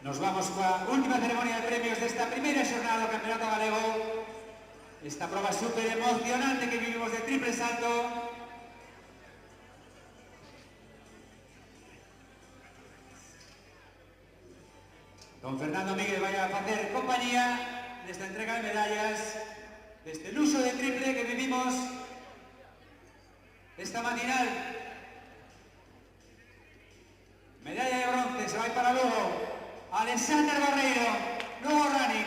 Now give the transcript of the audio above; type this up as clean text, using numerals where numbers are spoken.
Nos vamos coa última ceremonia de premios desta primeira xornada do Campeonato Galego. Esta prova super emocionante que vivimos de triple salto. Don Fernando Miguel vai a facer compañía nesta entrega de medallas deste luxo de triple que vivimos esta matinal. Medalla de bronce se vai para Lugo. Alexander Barreiro, Lugo Running.